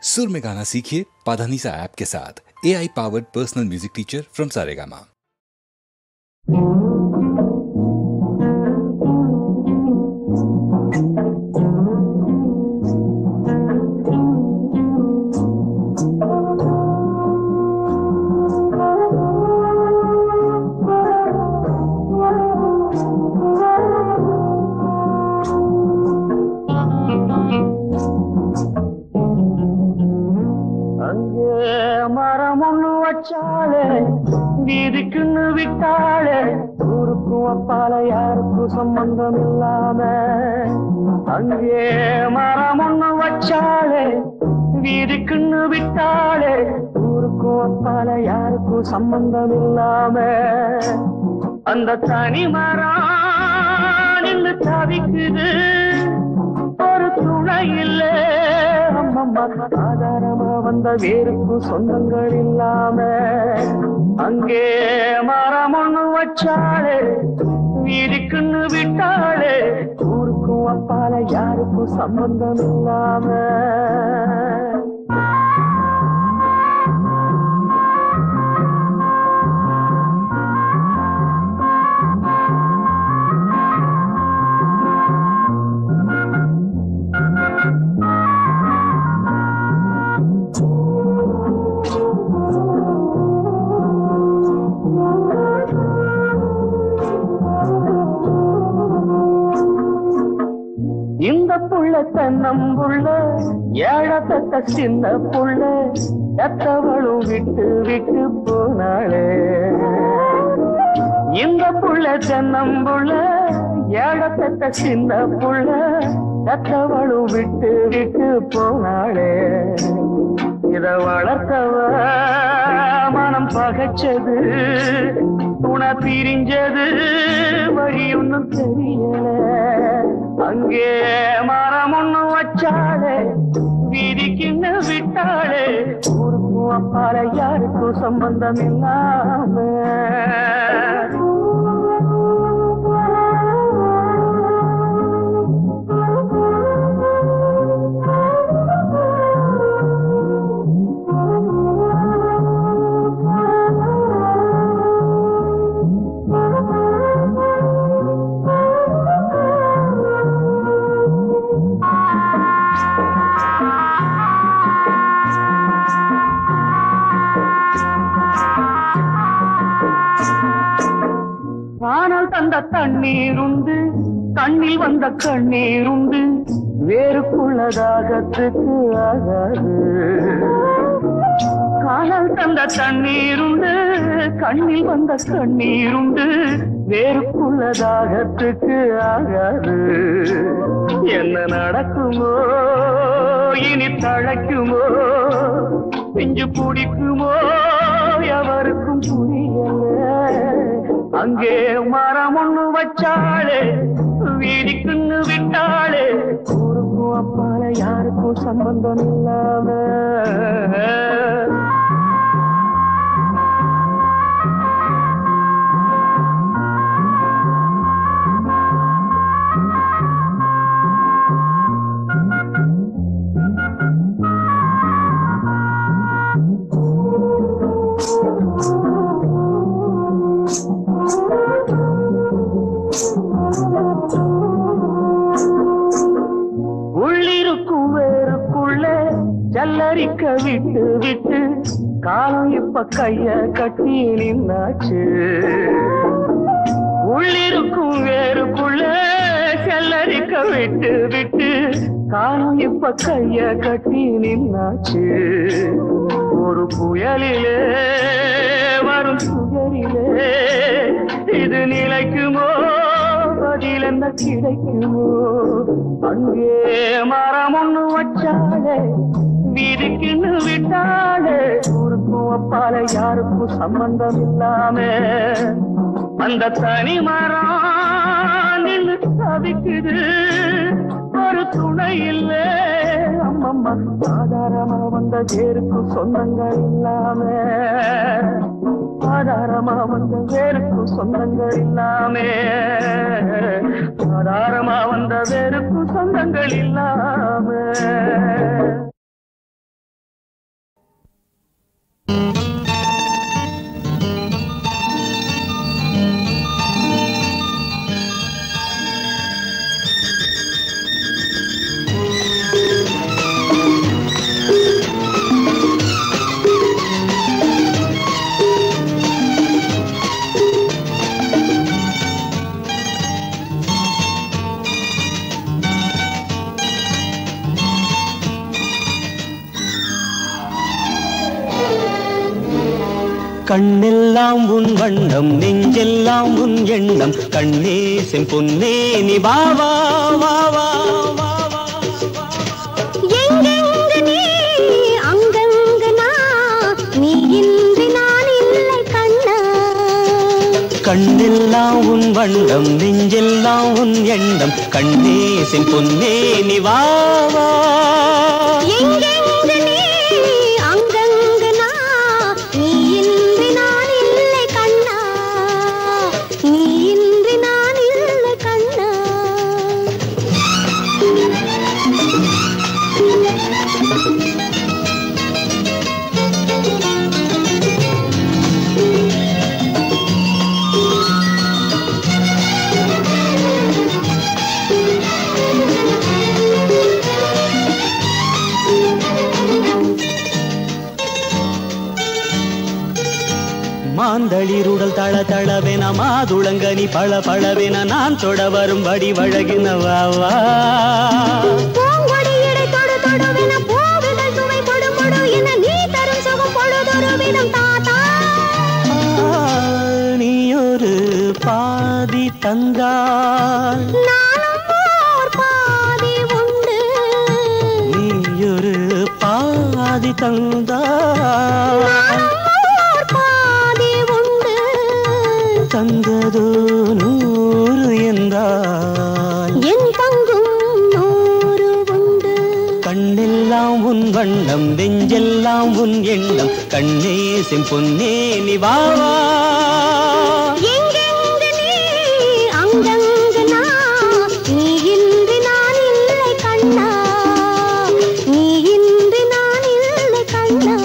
सुर में गाना सीखिए पाधानीसा ऐप के साथ। AI powered personal music teacher from Saregama. மரம் ஒண்ணு வச்சாலே வீதிக்குன்னு விட்டாளே ஊருக்கும் அப்பால யாருக்கும் சம்பந்தம் இல்லாம. அங்கே மரம் ஒண்ணு வச்சாலே வீதிக்குன்னு விட்டாளே ஊருக்கும் அப்பால யாருக்கும் சம்பந்தம் இல்லாம. அந்த தனி மரம் நின்று தவிக்குது, ஒரு துணை இல்லை அம்மம்மா. ஆதாரமா வந்த வேருக்கும் சொந்தங்கள் இல்லாம. அங்கே மரம் ஒண்ணு வச்சாளே வீதிக்குன்னு விட்டாளே ஊருக்கும் அப்பால யாருக்கும் சம்பந்தம் இல்லாம. இந்த புள்ள தென்னம்புள்ள ஏழத்தட்ட சின்ன புள்ள எத்தவளும் விட்டு விட்டு போனாளே. இந்த புள்ள தென்னம்புள்ள ஏழத்தட்ட சின்ன புள்ள எத்தவளும் விட்டு விட்டு போனாளே. இத வளர்த்தவ மனம் பகைச்சது, துணை பிரிஞ்சது, வழி ஒன்னும் தெரியல. அங்கே மரம் ஒண்ணு வச்சாளே வீதிக்குன்னு விட்டாளே ஊருக்கும் அப்பால யாருக்கும் சம்பந்தம் இல்லாம. காணல் தந்த தண்ணீருண்டு, கண்ணில் வந்த கண்ணீருண்டு, வேறுக்குள்ளதாகத்துக்கு ஆகாது. காணல் தந்த தண்ணீருண்டு, கண்ணில் வந்த கண்ணீருண்டு, வேறுக்குள்ளதாகத்துக்கு ஆகாது. என்ன நடக்குமோ இனி தழைக்குமோ, பிஞ்சு பிடிக்குமோ எவருக்கும் புரியல. அங்கே மரம் ஒண்ணு வச்சாளே வீதிக்குன்னு விட்டாளே ஊருக்கும் அப்பால யாருக்கும் சம்பந்தம் இல்லாம. உள்ளிருக்கும் வேருக்குள்ள ஜல்லரிக்க விட்டு விட்டு காலம் இப்ப கைய கட்டி நின்னாச்சு. உள்ளிருக்கும் வேருக்குள்ள ஜல்லரிக்க விட்டு விட்டு காலம் இப்ப கைய கட்டி நின்னாச்சு. ஒரு புயலிலே வரும் சுயரிலே இது நிலைக்குமோ, பதில் என்ன கிடைக்குமோ. அங்கே மரம் ஒண்ணு வச்சாலே வீதிக்குன்னு விட்டாலே ஊருக்கும் அப்பால யாருக்கும் சம்பந்தம் இல்லாம. அந்த தனி மரம் நின்று தவிக்குது, ஒரு துணை இல்லை அம்மம்மா. ஆதாரமா வந்த வேருக்கும் சொந்தங்கள் இல்லாம. ஆதாரமா வந்த வேருக்கும் சொந்தங்கள் இல்லாமே. ஆதாரமா வந்த வேருக்கும் சொந்தங்கள் இல்லாம. கண்ணெல்லாம் உன் வண்ணம் நெஞ்செல்லாம் உன் எண்ணம் கண்ணே செம்பொன்னே நீ வா வா வா வா வா வா. எங்கெங்கு நீ அங்கங்கு நான் நீ இன்றி நான் இல்லை கண்ணா. கண்ணெல்லாம் உன் வண்ணம் நெஞ்செல்லாம் உன் எண்ணம் கண்ணே செம்பொன்னே நீ வா வா. எங்கெங்கு நீ அங்கங்கு நான் நீ இன்றி நான் இல்லை கண்ணா. நீ இன்றி நான் இல்லை கண்ணா. மாந்தளிருடல் தள தளவென மாதுளங்கனி பழ பழவென நான் தொட வரும் வடி வழகின வா வா. பூங்கொடியிடை தொடு தொடுவென பூவிதழ் சுவை பொடு பொடு என நீ தரும் சுகம் பொழுதொரு விதம் தாத்தா. நீ ஒரு பாதி தந்தால் நானும் ஓர் பாதி உண்டு. நீ ஒரு பாதி தந்தால் நானும் ஓர் பாதி உண்டு. தந்ததோ 100 என்றால் என் பங்கும் 100 உண்டு. கண்ணெல்லாம் உன் வண்ணம் நெஞ்செல்லாம் உன் எண்ணம் கண்ணே செம்பொன்னே நீ வா வா. எங்கெங்கு நீ அங்கங்கு நான் நீ இன்றி நான் இல்லை கண்ணா. நீ இன்றி நான் இல்லை கண்ணா.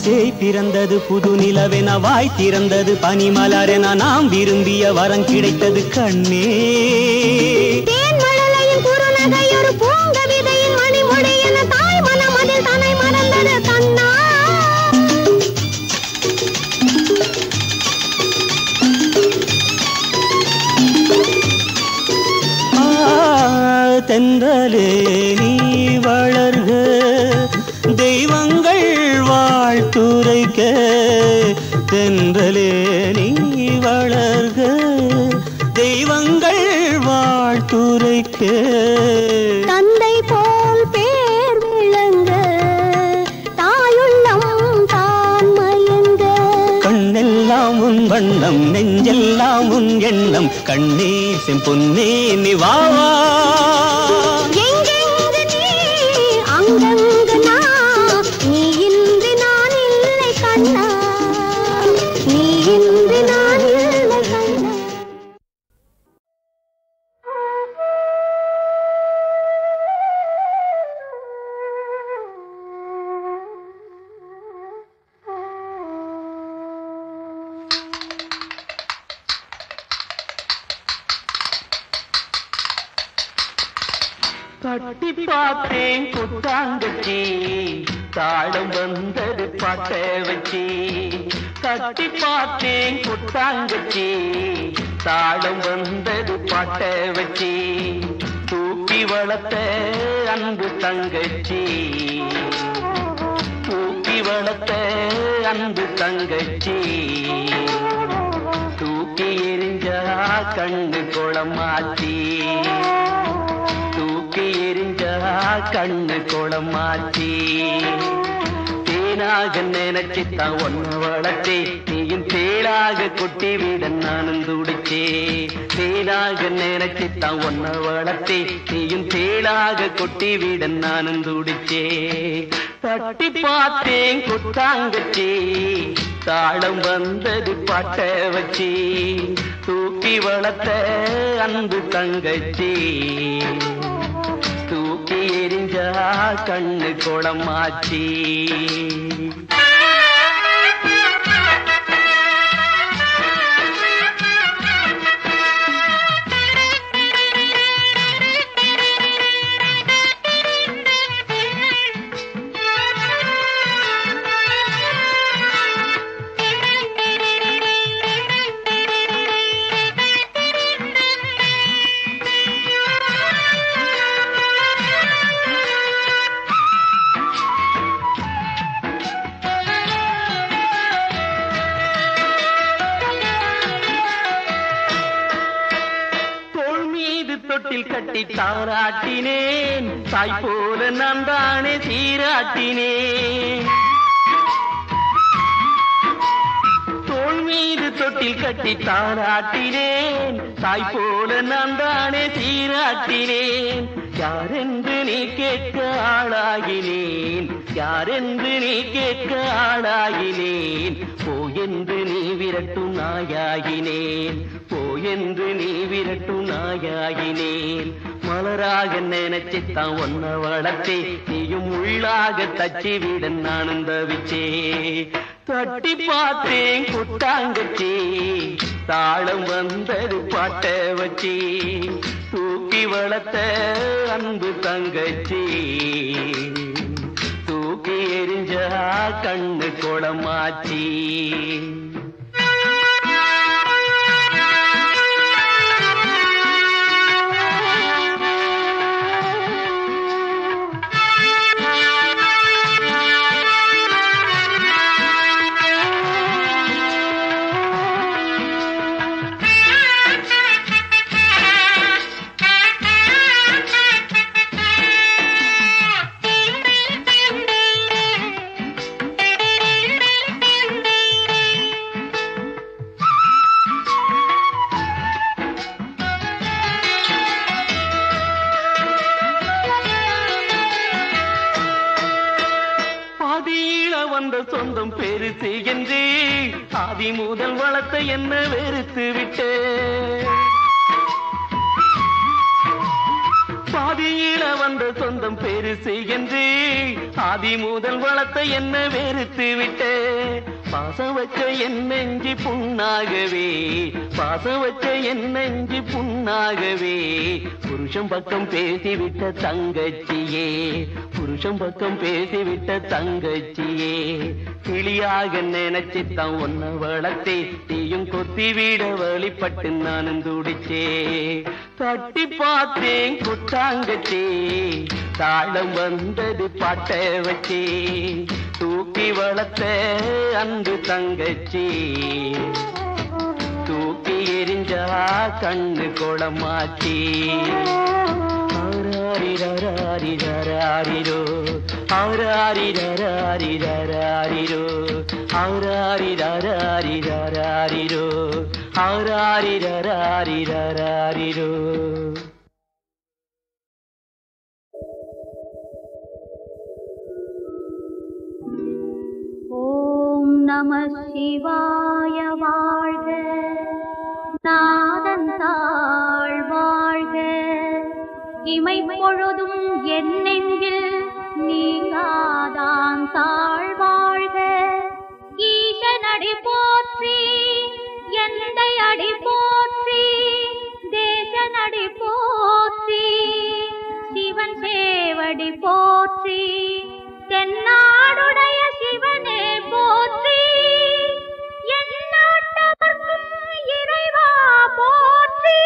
சேய் பிறந்தது புது நிலவென வாய் திறந்தது பனிமலரென நாம் விரும்பிய வரம் கிடைத்தது கண்ணே. தேன் மழலையின் குறுநகை ஒரு பூங்கவிதையின் மணிமொழி என தாய் மனம் அதில் தன்னை மறந்தது கண்ணா. தென்றலே நீ வளர்க தெய்வங்கள் வாழ்த்துரைக்க. தென்றலே நீ வளர்க தெய்வங்கள் வாழ்த்துரைக்க. தந்தை போல் பேர் விளங்க தாயுள்ளம் தான் மயங்க. கண்ணெல்லாம் உன் வண்ணம் நெஞ்செல்லாம் உன் எண்ணம் கண்ணே செம்பொன்னே நீ வா வா. எங்கெங்கு நீ அங்கங்கு நான் நீ இன்றி நான் இல்லை கண்ணா. நீ இன்றி நான் இல்லை கண்ணா. தட்டி பார்த்தேன் குத்தாங்கச்சி தாளம் வந்தது பாட்ட வச்சி. தட்டி பார்த்தேன் குத்தாங்கச்சி தாளம் வந்தது பாட்ட வச்சி. தூக்கி வளர்த்த அன்பு தங்கச்சி தூக்கி வளர்த்த அன்பு தங்கச்சி. தூக்கி எரிஞ்சா கண்ணு குளமாச்சி தூக்கி எரிஞ்சா கண்ணு குளமாச்சி. தேனாக நினைச்சுத்தான் ஒன்ன வளர்த்தே நீயும் தேளாக கொட்டி விட நானும் துடிச்சே. தேனாக நினைச்சுத்தான் ஒன்ன வளர்த்தே நீயும் தேளாக கொட்டி விட நானும் துடிச்சே. தட்டி பார்த்தேன் குத்தாங்கச்சி தாளம் வந்தது பாட்ட வச்சி. தூக்கி வளர்த்த அன்பு தங்கச்சி தூக்கி எரிஞ்சா கண்ணு குளமாச்சி. தொட்டில் கட்டி தாராட்டினேன், தாய் போல நான் தானே சீராட்டினேன். தோள் மீது தொட்டில் கட்டி தாராட்டினேன், தாய் போல நான் தானே சீராட்டினேன். யாரென்று நீ கேட்க ஆளாகினேன், யாரென்று நீ கேட்க ஆளாகினேன். போயென்று நீ விரட்டும் நாயாகினேன், போயென்று நீ விரட்டும் நாயாகினேன். மலராக நினைச்சுத்தான் ஒன்ன வளர்த்தே, நீயும் உள்ளாக தச்சி விட நானும் தவிச்சே. தட்டி பார்த்தேன் குட்டாங்கச்சி, தாளம் வந்தது பாட்ட வச்சி. தூக்கி வளர்த்த அன்பு தங்கச்சி, தூக்கி எரிஞ்சா கண்ணு குளமாச்சி. சொந்தம் பெருசு என்று ஆதி முதல் வளர்த்த என்ன வெறுத்து விட்டு, பாதியில வந்த சொந்தம் பெருசு என்று ஆதி முதல் வளர்த்த என்ன வெறுத்து விட்டு. பாசம் வச்ச என் நெஞ்சு புண்ணாகவே, பாசம் வச்ச என் நெஞ்சு புண்ணாகவே. புருஷன் பக்கம் பேசிவிட்ட தங்கச்சியே, புருஷன் பக்கம் பேசிவிட்ட தங்கச்சியே. கிளியாக நினைச்சுத்தான் ஒன்ன வளர்த்தே, நீயும் கொத்தி விட வழிபட்டு நானும் துடிச்சே. தட்டி பார்த்தேன் குட்டாங்கச்சி, தாளம் வந்தது பாட்ட வச்சே. தூக்கி வளர்த்த அன்பு தங்கச்சி, தூக்கி எரிஞ்சா கண்ணு குளமாச்சி. ஆராரிரராரிரராரிரோ, ஆராரிரராரிரராரிரோ, ஆராரிரராரிரராரிரோ, ஆராரிரராரிரராரிரோ. ஓம் நம சிவாய வாழ்க, நாதன் தாழ் வாழ்க. இமை பொழுதும் என் நெஞ்சில் நீங்காதான் தாழ் வாழ்க. ஈசனடி போற்றி, எந்தை அடி போற்றி, தேசனடி போற்றி, சிவன் சேவடி போற்றி, தென்னாடுடைய சிவனே போற்றி, எந்நாட்டவர்க்கும் இறைவா போற்றி.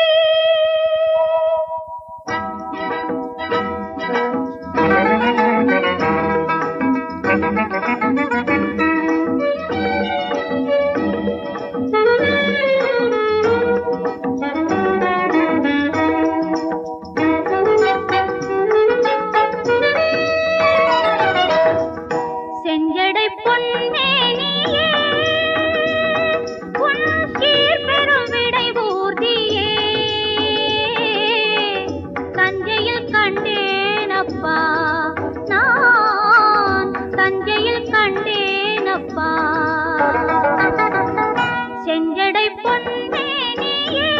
செஞ்சடை பொன்னேனியே, உன் சீர் பெரும் விடை ஊர்தியே. தஞ்சையில் கண்டேனப்பா, நான் தஞ்சையில் கண்டேனப்பா. செஞ்சடை பொன்னேனியே,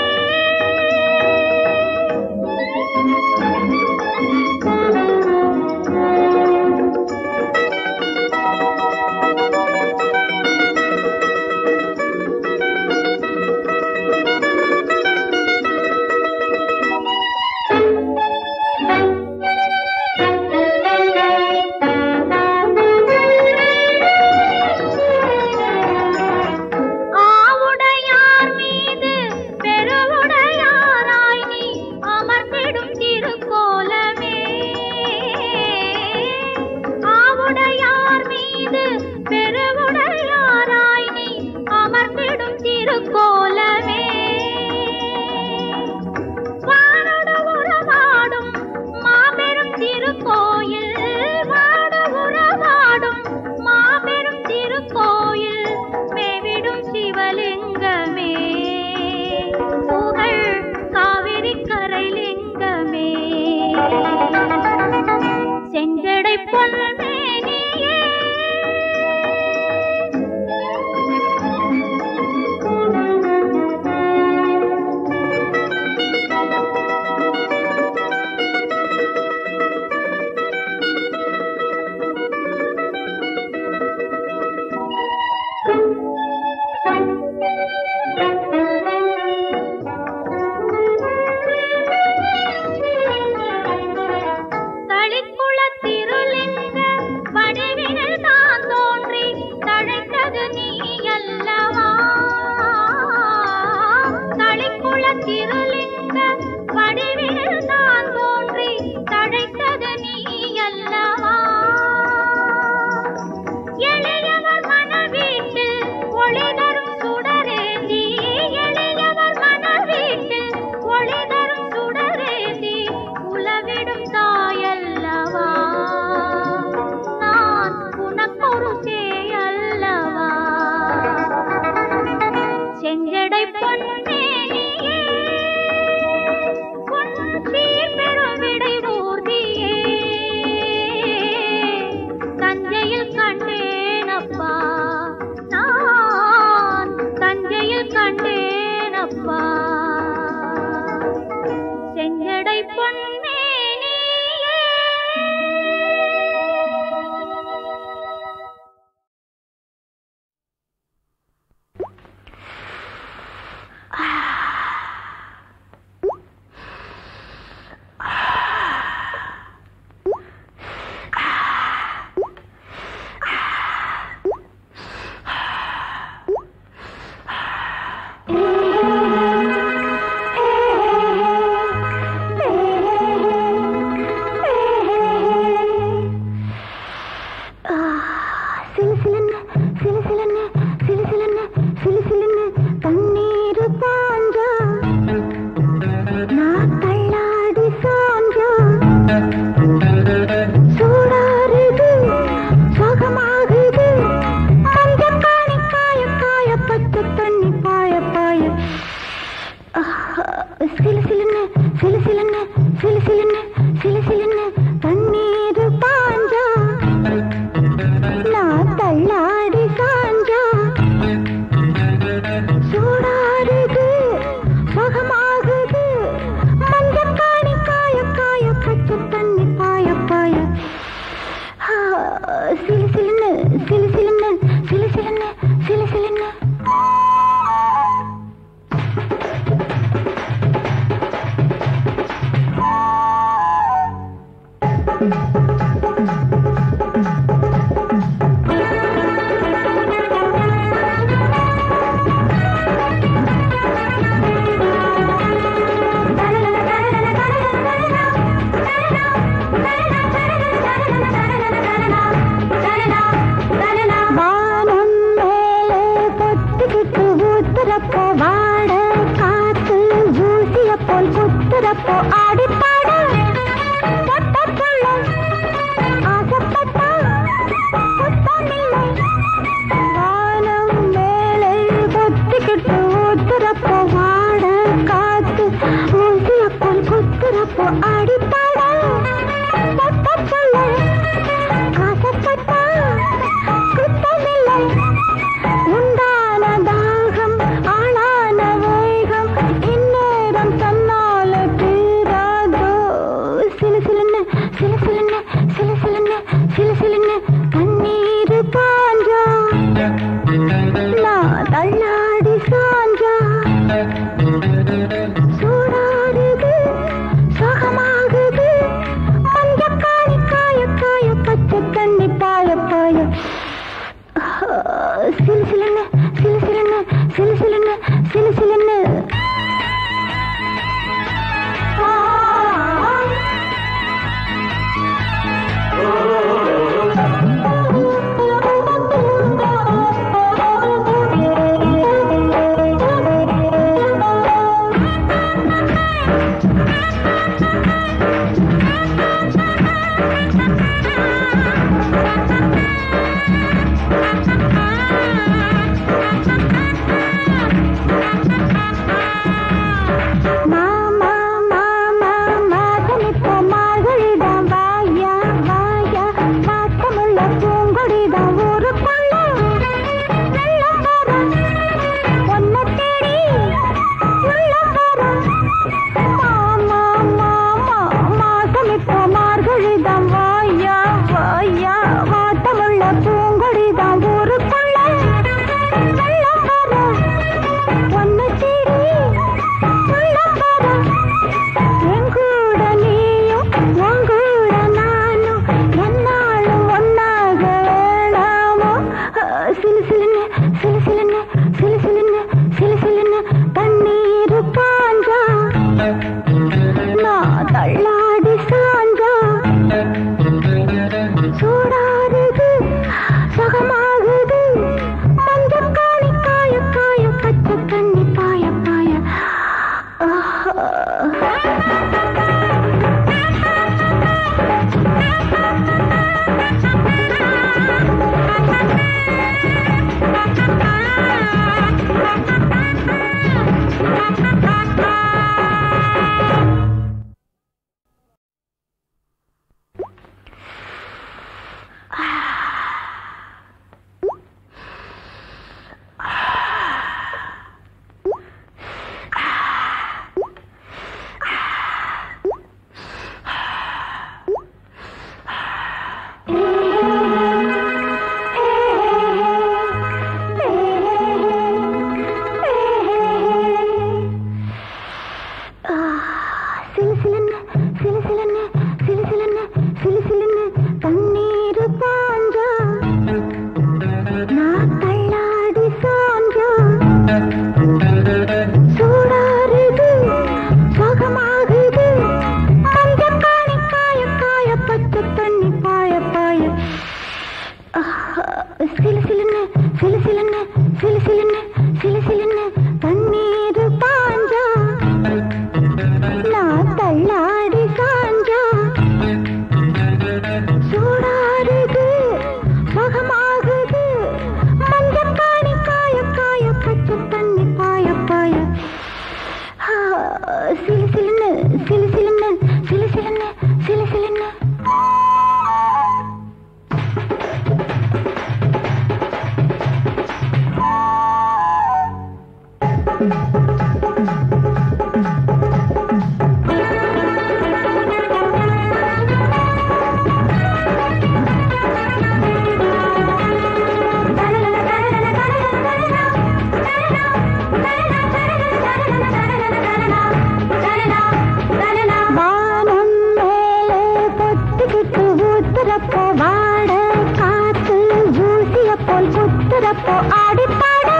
குத்துறப்போ ஆடிப்பாட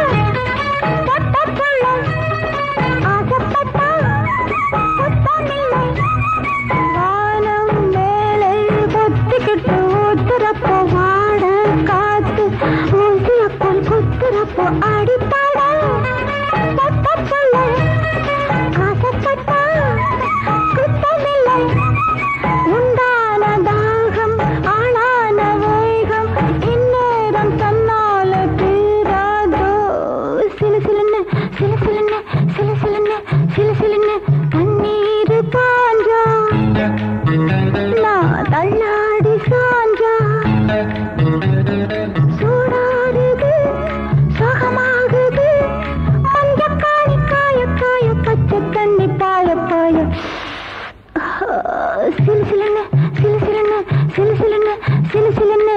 பொட்டப்புள்ள ஆசைப்பட்டா குத்தமில்லை. வானம் மேலே பொத்திக்கிட்டு ஊத்துறப்போ வாட காத்து ஊசியப்போல் குத்துறப்போ ஆடிப்பாட பொட்டப்புள்ள ஆசைப்பட்டா குத்தமில்லை. உண்டான தாகம் ஆளான வேகம் இந்நேரம் தன்னால தீராதோ. சிலு சிலுன்னு சிலு சிலுன்னு சிலு சிலுன்னு சிலு சிலுன்னு கண்ணீர் பாஞ்சா நான் தள்ளாடி சாஞ்சா. சூடாறுது சுகமாகுது மஞ்சக்காணி காய காய பச்சை தண்ணி பாய பாய. சிலு சிலுன்னு சிலு சிலுன்னு சிலு சிலுன்னு சிலு சிலுன்னு.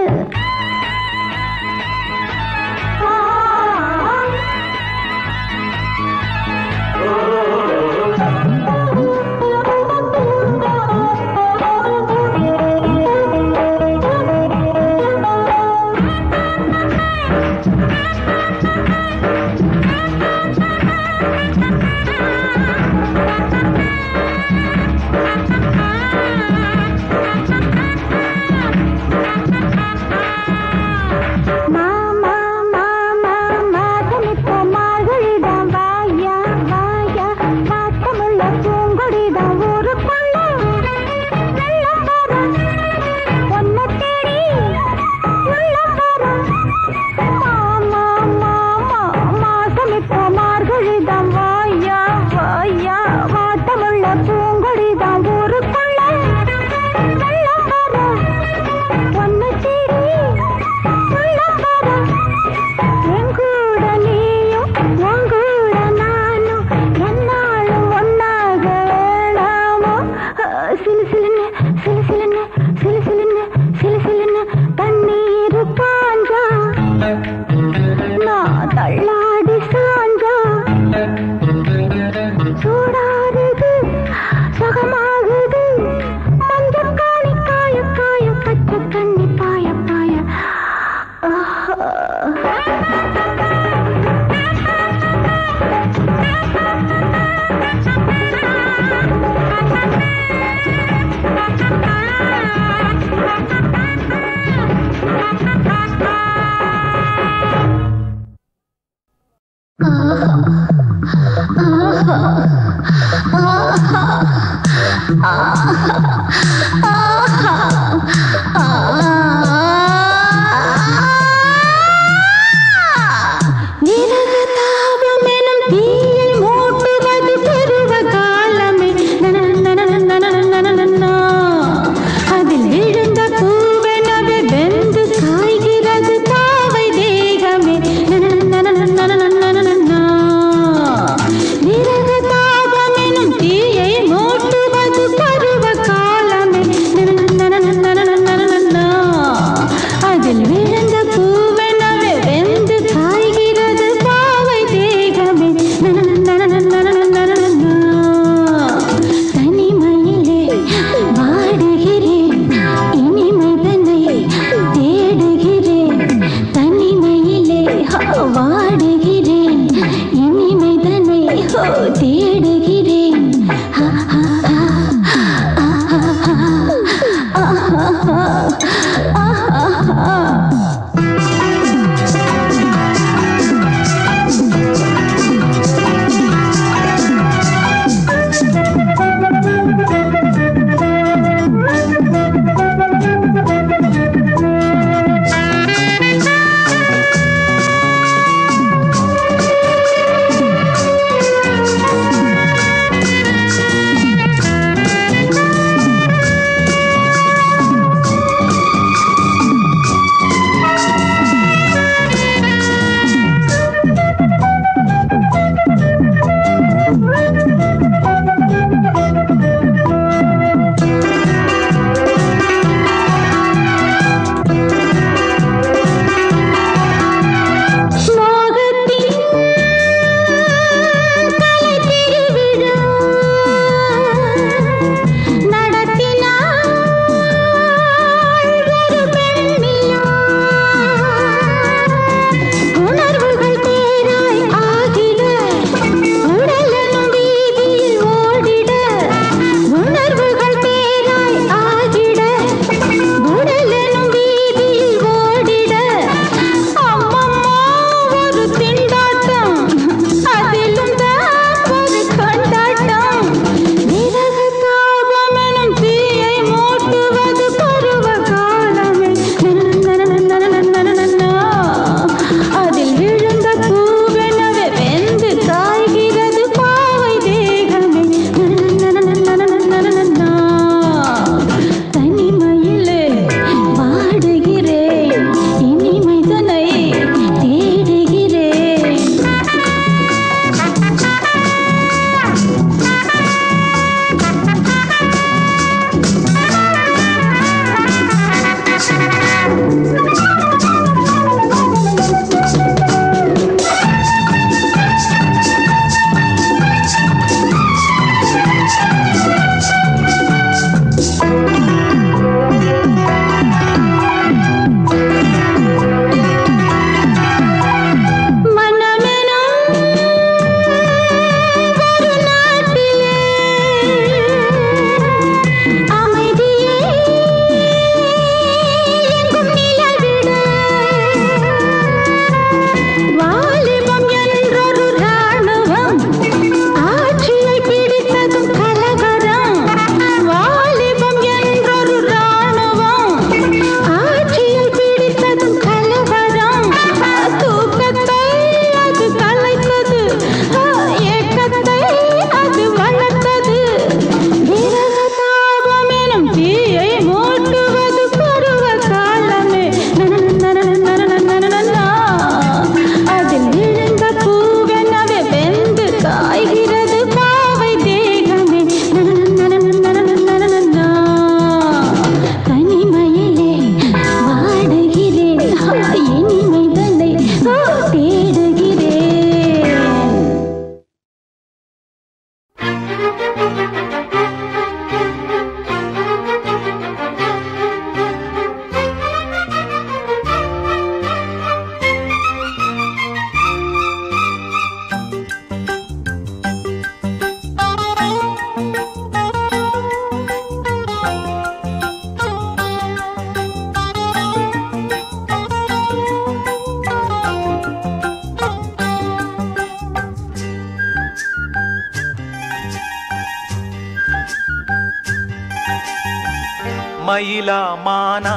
மயிலா மானா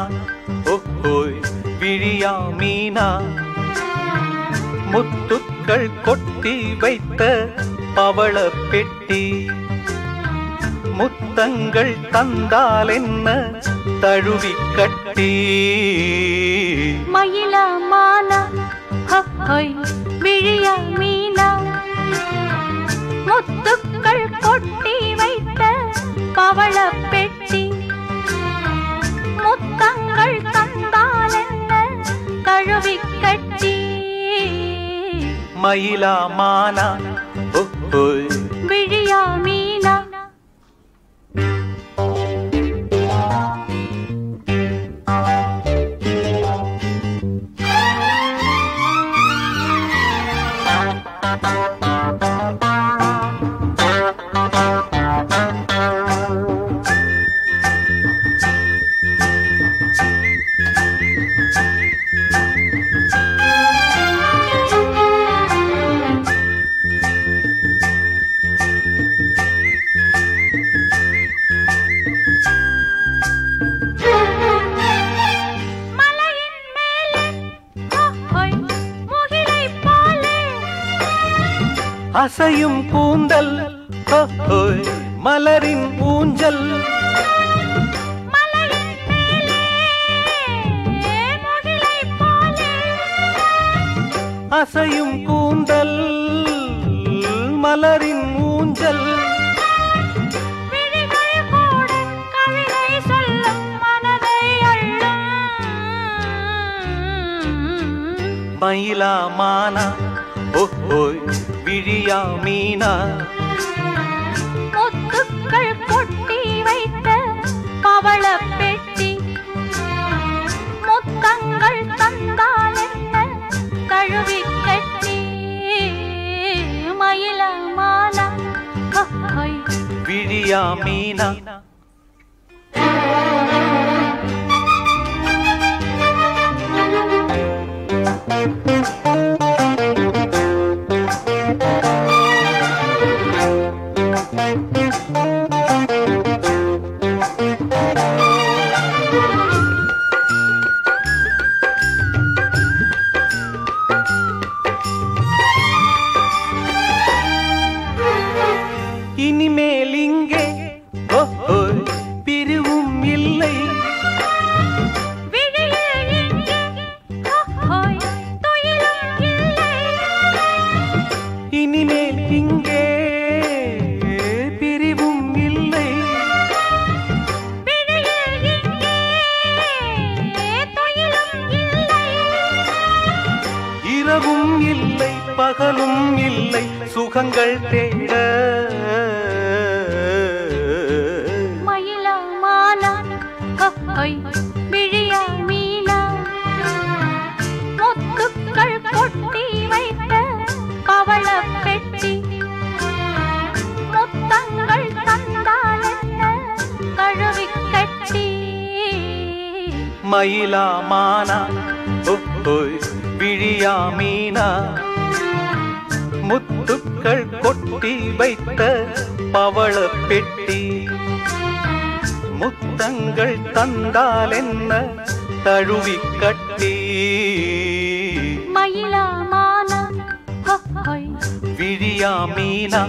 ஓய் விழியா மீனா முத்துக்கள் கொட்டி வைத்த பவள பெட்டி முத்தங்கள் தந்தால் என்ன தழுவி கட்டி மயிலா மானா விழியா மீனா முத்துக்கள் கொட்டி வைத்த பவள பெட்டி முத்தங்கள் தந்தால் என்ன தழுவி கட்டி மயிலா மானா விழியா மீனா அசையும் கூந்தல் மலரின் ஊஞ்சல் அசையும் கூந்தல் மலரின் ஊஞ்சல் மயிலா மானா விழியா மீனா முத்துக்கள் கொட்டி வைத்த பவள பெட்டி முத்தங்கள் தந்தால் என்ன தழுவி கட்டி மயிலா மானா விழியா மீனா இனிமேல் இங்கே பிரிவும் இல்லை இனிமேல் இங்கே பிரிவும் இல்லை இரவும் இல்லை பகலும் இல்லை சுகங்கள் தேட மயிலா மானா விழியா மீனா முத்துக்கள் கொட்டி வைத்த பவள பெட்டி முத்தங்கள் தந்தால் என்ன தழுவி கட்டி மயிலா மானா விழியா மீனா முத்துக்கள் கொட்டி வைத்த பவள பெட்டி முத்தங்கள் தந்தால் என்ன தழுவி கட்டி மயிலா மானா விழியா மீனா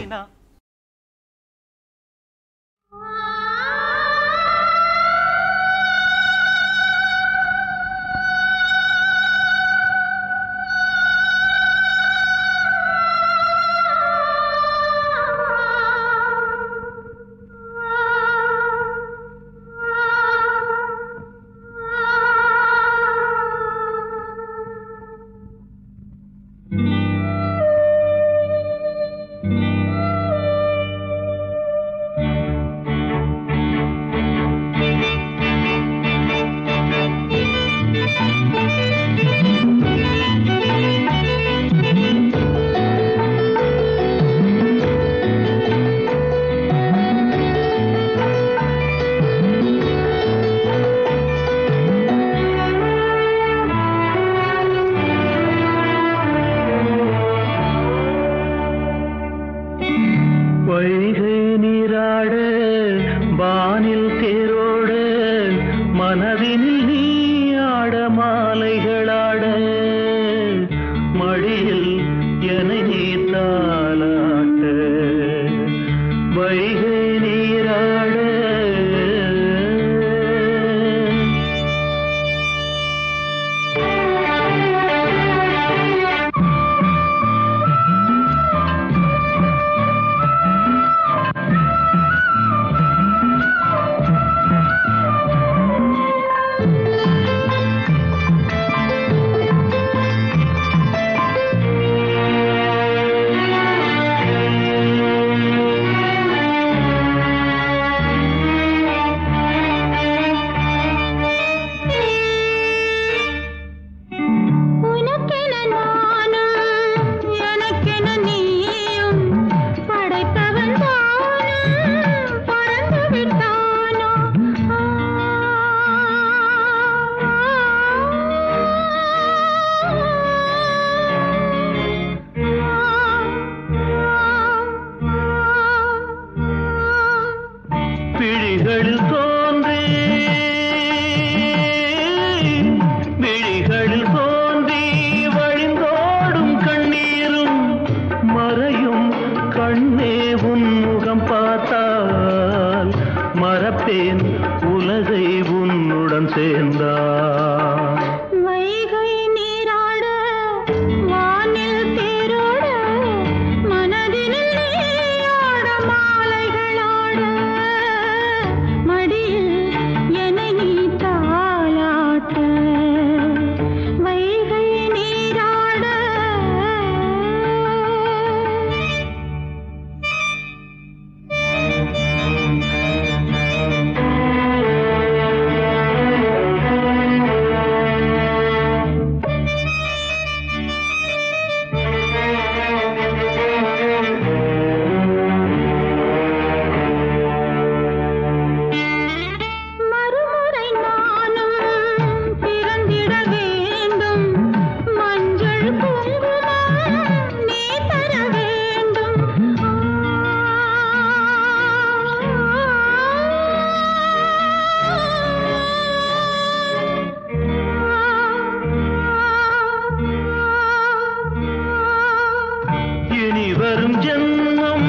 வரும் ஜென்மம்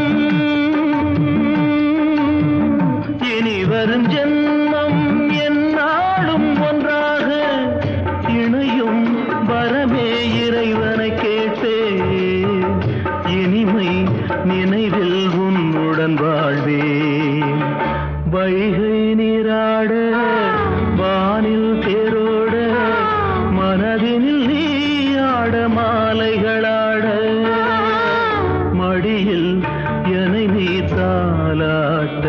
இனி வரும் ஜென்மம் என்னாலும் ஒன்றாக இணையும் வரமே இறைவனை கேட்டேன் இனிமை நினைவில் உன்னுடன் வாழ்வேன் வைகை நீராட வானில் தேரோட மனதினில் நீயாட மாலைகளாட மடியில் என்னை நீ தாலாட்ட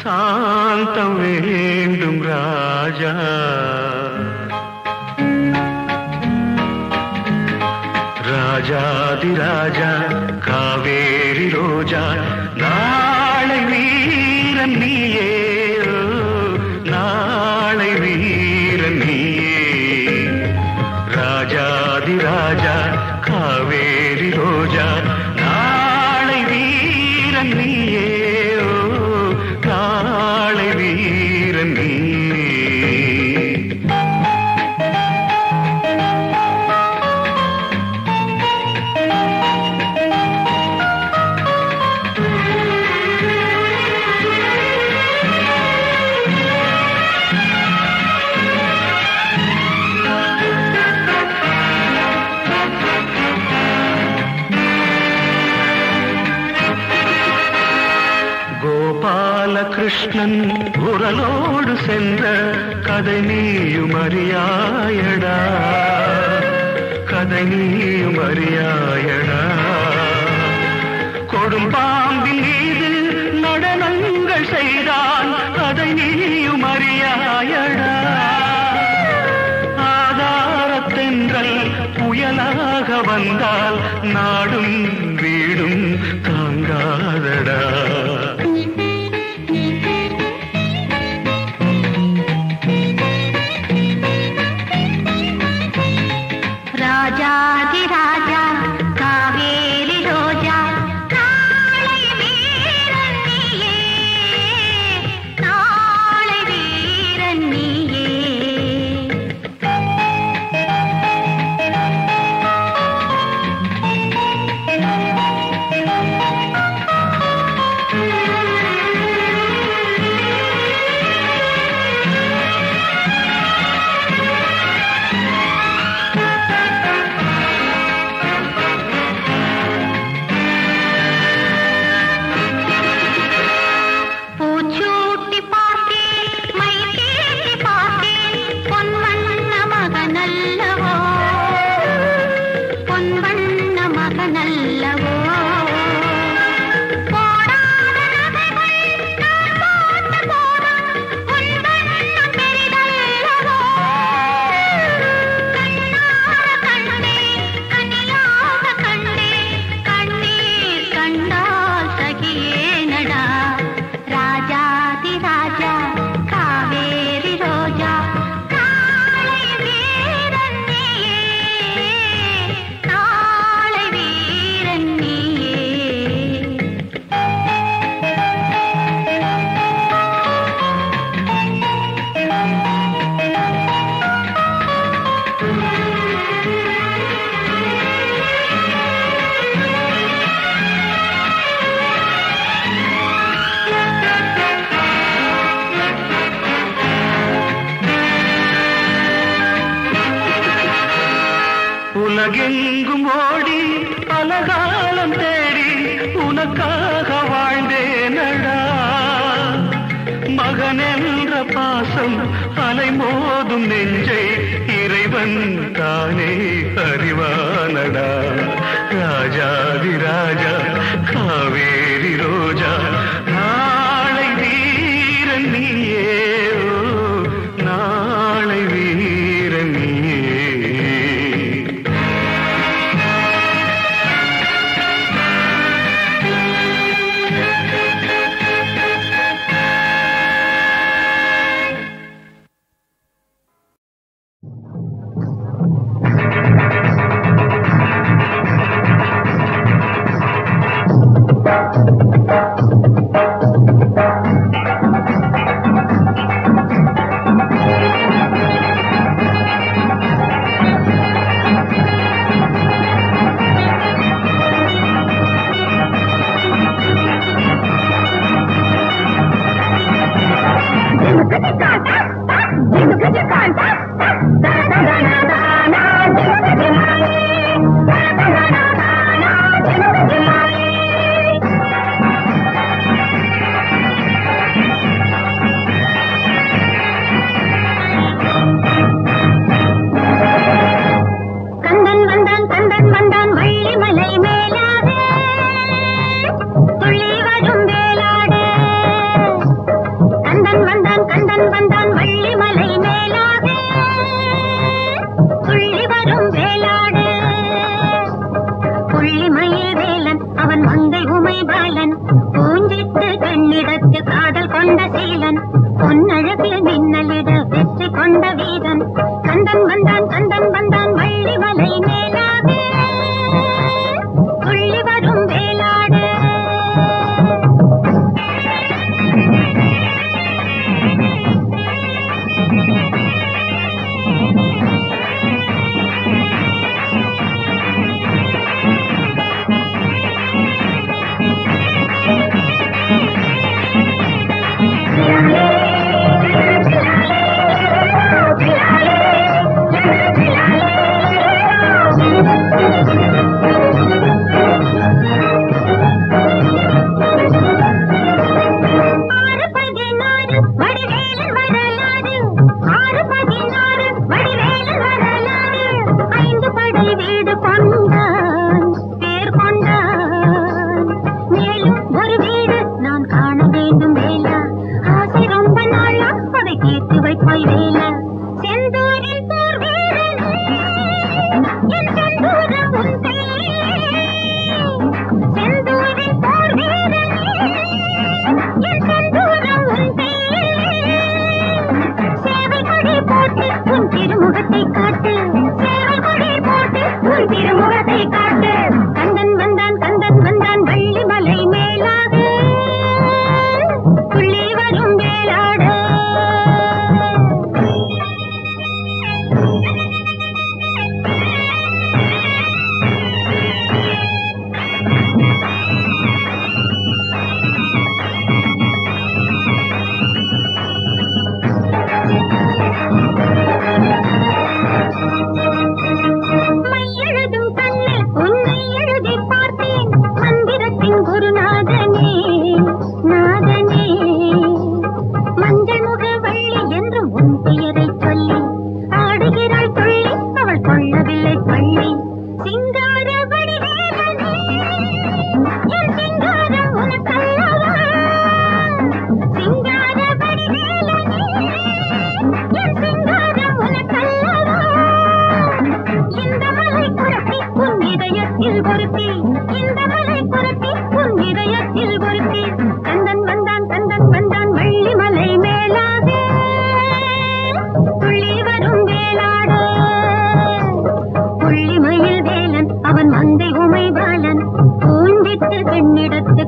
சாந்தம் வேண்டும் ராஜா ராஜாதிராஜா காவேரி ரோஜா நாளை வீரன் நீயே நாளை வீரன் நீயே ராஜாதிராஜா காவேரி ரோஜா நாளை வீரன் நீயே நாளை வீரன் நீயே கிருஷ்ணன் உரலோடு சென்ற கதை நீயும் அறியாயடா கதை நீயும் அறியாயடா கொடும்பாம்பின் மீது நடனங்கள் செய்தான் கதை நீயும் அறியாயடா ஆதாரத்தென்றல் புயலாக வந்தால் நாடும் வீடும் தாங்காதடா ராஜாதிராஜா காவேரி ரோஜா நாளை வீரன் நீயே நாளை வீரன் நீயே உலகெங்கும் ஓடி பலகாலம் தேடி உனக்காக வாழ்ந்தேனடா மகனென்ற பாசம் அலைமோதும் நெஞ்சை இறைவன் தானே அறிவானடா ராஜாதிராஜா காவேரி அவன் மந்தை உமை பாலன் பூண்டிட்டு பெண்ணிடத்து